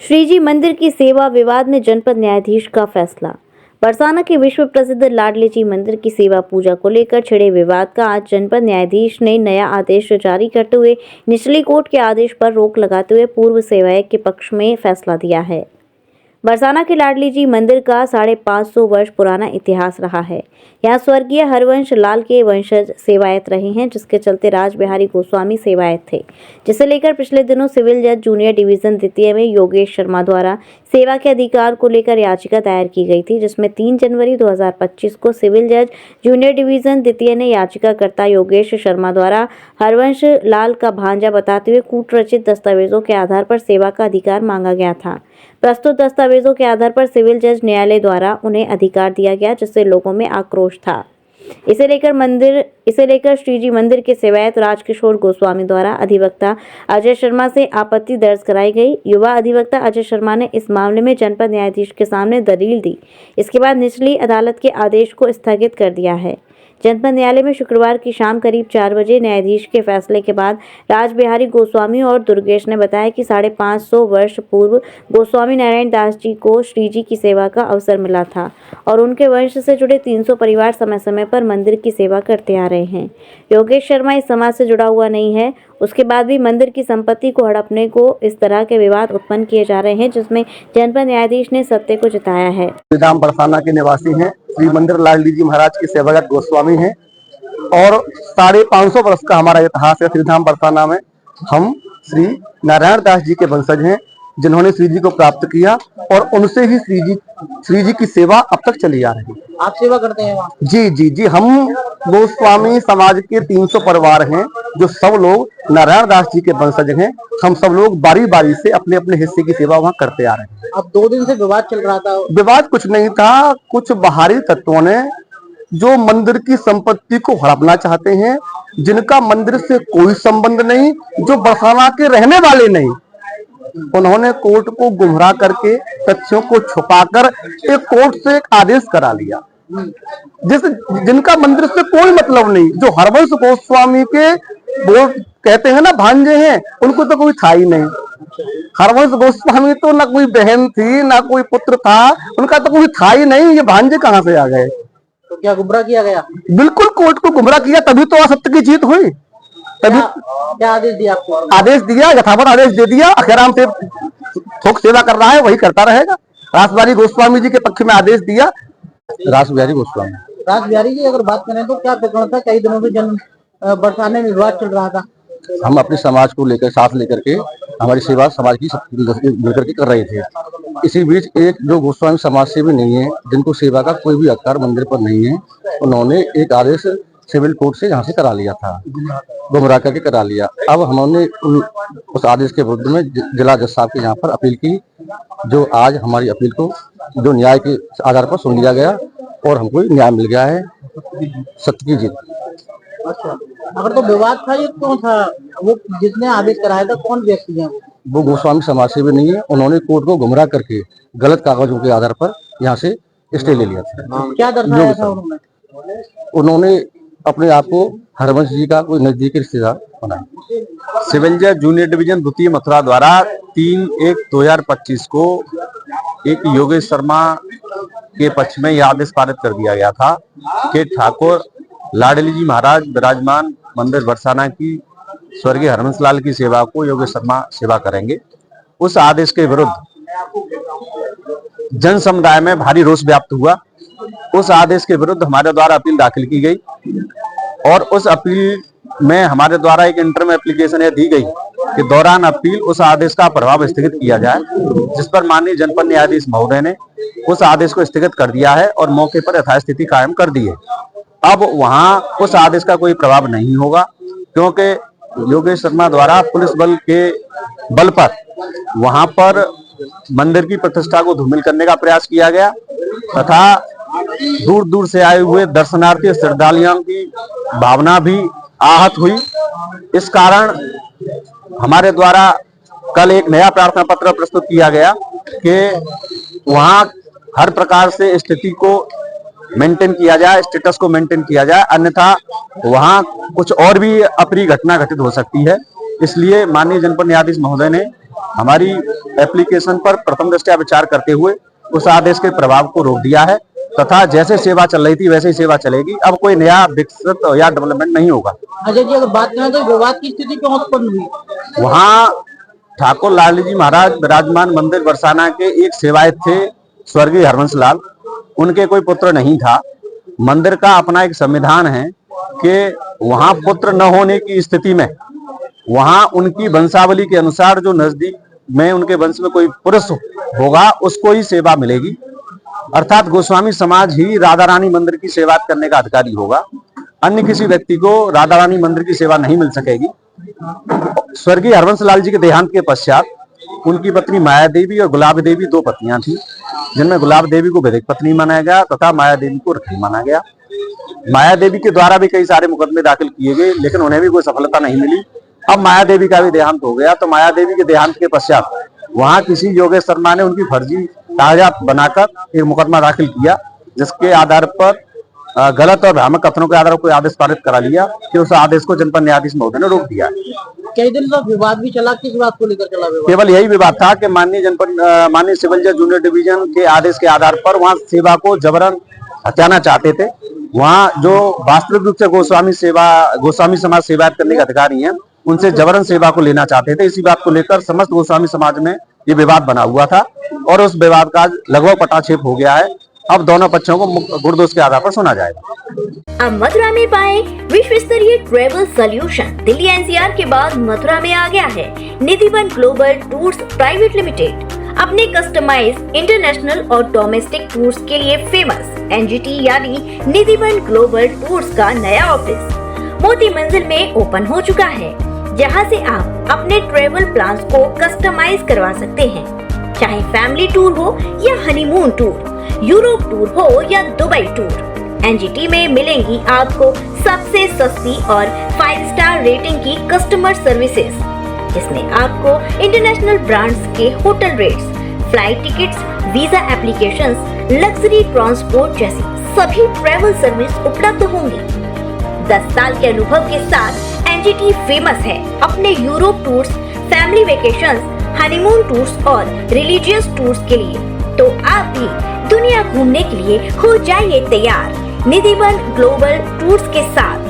श्रीजी मंदिर की सेवा विवाद में जनपद न्यायाधीश का फैसला। बरसाना के विश्व प्रसिद्ध लाडली जी मंदिर की सेवा पूजा को लेकर छिड़े विवाद का आज जनपद न्यायाधीश ने नया आदेश जारी करते हुए निचली कोर्ट के आदेश पर रोक लगाते हुए पूर्व सेवायक के पक्ष में फैसला दिया है। बरसाना के लाडली जी मंदिर का 550 वर्ष पुराना इतिहास रहा है। यहाँ स्वर्गीय हरवंश लाल के वंशज सेवायत रहे हैं, जिसके चलते राज बिहारी गोस्वामी सेवायत थे, जिसे लेकर पिछले दिनों सिविल जज जूनियर डिवीजन द्वितीय में योगेश शर्मा द्वारा सेवा के अधिकार को लेकर याचिका दायर की गई थी, जिसमें 3 जनवरी 2025 को सिविल जज जूनियर डिवीजन द्वितीय ने याचिकाकर्ता योगेश शर्मा द्वारा हरवंश लाल का भांजा बताते हुए कूटरचित दस्तावेजों के आधार पर सेवा का अधिकार मांगा गया था। प्रस्तुत दस्तावेजों के आधार पर सिविल जज न्यायालय द्वारा उन्हें अधिकार दिया गया, जिससे लोगों में आक्रोश था। इसे लेकर श्रीजी मंदिर के सेवायत राजकिशोर गोस्वामी द्वारा अधिवक्ता अजय शर्मा से आपत्ति दर्ज कराई गई। युवा अधिवक्ता अजय शर्मा ने इस मामले में जनपद न्यायाधीश के सामने दलील दी। इसके बाद निचली अदालत के आदेश को स्थगित कर दिया है। जनपद न्यायालय में शुक्रवार की शाम करीब 4 बजे न्यायाधीश के फैसले के बाद राज बिहारी गोस्वामी और दुर्गेश ने बताया कि 550 वर्ष पूर्व गोस्वामी नारायण दास जी को श्रीजी की सेवा का अवसर मिला था और उनके वंश से जुड़े 300 परिवार समय समय पर मंदिर की सेवा करते आ रहे हैं। योगेश शर्मा इस समाज से जुड़ा हुआ नहीं है, उसके बाद भी मंदिर की संपत्ति को हड़पने को इस तरह के विवाद उत्पन्न किए जा रहे हैं, जिसमें जनपद न्यायाधीश ने सत्य को जताया है। बरसाना के निवासी हैं, श्री मंदिर लाडली जी महाराज के सेवायत गोस्वामी हैं और 550 वर्ष का हमारा इतिहास है। श्रीधाम बरसाना में हम श्री नारायण दास जी के वंशज हैं, जिन्होंने श्री जी को प्राप्त किया और उनसे ही श्री जी की सेवा अब तक चली आ रही है। आप सेवा करते हैं वहाँ? जी जी जी, हम गोस्वामी समाज के 300 परिवार हैं, जो सब लोग नारायण दास जी के वंशज हैं। हम सब लोग बारी बारी से अपने अपने हिस्से की सेवा वहाँ करते आ रहे हैं। अब 2 दिन से विवाद चल रहा था। विवाद कुछ नहीं था, कुछ बाहरी तत्वों ने जो मंदिर की संपत्ति को हड़पना चाहते हैं, जिनका मंदिर से कोई संबंध नहीं, जो बरसाना के रहने वाले नहीं, उन्होंने कोर्ट को गुमराह करके तथ्यों को छुपाकर एक कोर्ट से एक आदेश करा लिया, जिनका मंदिर से कोई मतलब नहीं। जो हरवंश गोस्वामी के वो कहते हैं ना भांजे हैं, उनको तो कोई था ही नहीं। हरवंश गोस्वामी तो ना कोई बहन थी, ना कोई पुत्र था, उनका तो कोई था ही नहीं। ये भांजे कहाँ से आ गए? तो क्या गुमराह किया गया? बिल्कुल कोर्ट को गुमराह किया, तभी तो असत्य की जीत हुई। तभी क्या आदेश दिया आपको? आदेश दिया, यथावत आदेश दे दिया। अखराम से थोक सेवा कर रहा है, वही करता रहेगा। राज बिहारी गोस्वामी जी के पक्ष में आदेश दिया। राज बिहारी की अगर बात करें तो क्या प्रकरण था? कई दिनों से बरसाने में विवाद चल रहा था। हम अपने समाज को लेकर साथ लेकर के हमारी सेवा समाज की मिलकर के कर रहे थे। इसी बीच एक जो गोस्वामी समाज से भी नहीं है, जिनको सेवा का कोई भी अधिकार मंदिर पर नहीं है, उन्होंने एक आदेश सिविल कोर्ट से यहाँ से करा लिया था, गुमराह करके करा लिया। अब हमने उस आदेश के विरुद्ध में जिला जज साहब के यहाँ पर अपील की, जो आज हमारी अपील को जो न्याय के आधार पर सुन लिया गया और हमको न्याय मिल गया है, सत्य की जीत। अच्छा, अगर तो विवाद था, ये कौन था? वो जिसने आदेश कराया था, कौन व्यक्ति है वो गोस्वामी समाज से भी नहीं है। उन्होंने कोर्ट को गुमराह करके गलत कागजों के आधार पर यहाँ से स्टे ले लिया था। क्या दर्शाया था उन्होंने अपने आप को हरवंश जी का कोई नजदीकी रिश्तेदार बनाया। सिविल जज जूनियर डिवीजन द्वितीय मथुरा द्वारा 3/1/2025 को एक योगेश शर्मा के पक्ष में यह आदेश पारित कर दिया गया था कि ठाकुर लाडली जी महाराज विराजमान मंदिर बरसाना की स्वर्गीय हरवंश लाल की सेवा को योगेश शर्मा सेवा करेंगे। उस आदेश के विरुद्ध जन समुदाय में भारी रोष व्याप्त हुआ। उस आदेश के विरुद्ध हमारे द्वारा अपील दाखिल की गई और उस अपील में हमारे द्वारा एक इंटरम एप्लीकेशन यह दी गई कि दौरान अपील उस आदेश का प्रभाव स्थगित किया जाए, जिस पर माननीय जनपद न्यायाधीश महोदय ने उस आदेश को स्थगित कर दिया है और मौके पर यथास्थिति कायम कर दी है। अब वहां उस आदेश का कोई प्रभाव नहीं होगा, क्योंकि योगेश शर्मा द्वारा पुलिस बल के बल पर वहां पर मंदिर की प्रतिष्ठा को धूमिल करने का प्रयास किया गया तथा दूर दूर से आए हुए दर्शनार्थी श्रद्धालुओं की भावना भी आहत हुई। इस कारण हमारे द्वारा कल एक नया प्रार्थना पत्र प्रस्तुत किया गया कि वहां हर प्रकार से स्थिति को मेंटेन किया जाए, स्टेटस को मेंटेन किया जाए, अन्यथा वहां कुछ और भी अप्रिय घटना घटित हो सकती है। इसलिए माननीय जनपद न्यायाधीश महोदय ने हमारी एप्लीकेशन पर प्रथम दृष्टया विचार करते हुए उस आदेश के प्रभाव को रोक दिया है तथा जैसे सेवा चल रही थी वैसे ही सेवा चलेगी। अब कोई नया विकसित या डेवलपमेंट नहीं होगा। अजय जी, अगर बात करें तो विवाद की स्थिति क्यों उत्पन्न हुई? वहाँ ठाकुर लाडली जी महाराज विराजमान मंदिर बरसाना के एक सेवायत थे स्वर्गीय हरवंश लाल, उनके कोई पुत्र नहीं था। मंदिर का अपना एक संविधान है कि वहाँ पुत्र न होने की स्थिति में वहाँ उनकी वंशावली के अनुसार जो नजदीक में उनके वंश में कोई पुरुष होगा उसको ही सेवा मिलेगी। अर्थात गोस्वामी समाज ही राधा रानी मंदिर की सेवा करने का अधिकारी होगा, अन्य किसी व्यक्ति को राधा रानी मंदिर की सेवा नहीं मिल सकेगी। स्वर्गीय हरवंश लाल जी के देहांत के पश्चात उनकी पत्नी माया देवी और गुलाब देवी दो पत्नियां थी, जिनमें गुलाब देवी को वैदिक पत्नी माना गया तथा माया देवी को रखनी माना गया। माया देवी के द्वारा भी कई सारे मुकदमे दाखिल किए गए, लेकिन उन्हें भी कोई सफलता नहीं मिली। अब माया देवी का भी देहांत हो गया, तो माया देवी के देहांत के पश्चात वहां किसी योगेश शर्मा ने उनकी फर्जी कागजात बनाकर एक मुकदमा दाखिल किया, जिसके आधार पर गलत और भ्रामक कथनों के आधार पर कोई आदेश पारित करा लिया कि उस आदेश को जनपद न्यायाधीश महोदय ने रोक दिया। कई दिन तक विवाद भी चला, किस बात को लेकर चला विवाद? केवल यही विवाद था कि माननीय सिविल जज जूनियर डिवीजन के आदेश के आधार पर वहां सेवा को जबरन हटाना चाहते थे। वहां जो वास्तविक रूप से गोस्वामी समाज सेवायत करने के अधिकारी हैं, उनसे जबरन सेवा को लेना चाहते थे। इसी बात को लेकर समस्त गोस्वामी समाज में ये विवाद बना हुआ था और उस विवाद का लगभग पटाक्षेप हो गया है। अब दोनों पक्षों को गुणदोष के आधार पर सुना जाएगा। अब मथुरा में पाए विश्व स्तरीय ट्रेवल सॉल्यूशन। दिल्ली एनसीआर के बाद मथुरा में आ गया है Nidhivan global tours private limited. अपने कस्टमाइज इंटरनेशनल और डोमेस्टिक टूर्स के लिए फेमस एनजीटी यानी निधिवन ग्लोबल टूर्स का नया ऑफिस मोती मंजिल में ओपन हो चुका है, जहां से आप अपने ट्रेवल प्लान्स को कस्टमाइज करवा सकते हैं। चाहे फैमिली टूर हो या हनीमून टूर, यूरोप टूर हो या दुबई टूर, एनजीटी में मिलेंगी आपको सबसे सस्ती और 5 स्टार रेटिंग की कस्टमर सर्विसेज, जिसमें आपको इंटरनेशनल ब्रांड्स के hotel rates, flight tickets, visa applications, luxury transport जैसी सभी ट्रैवल सर्विस उपलब्ध होंगी। 10 साल के अनुभव के साथ एनजीटी फेमस है अपने Europe tours, family vacations, honeymoon tours और रिलीजियस टूर्स के लिए। तो आप भी दुनिया घूमने के लिए हो जाइए तैयार निधिवन ग्लोबल टूर्स के साथ।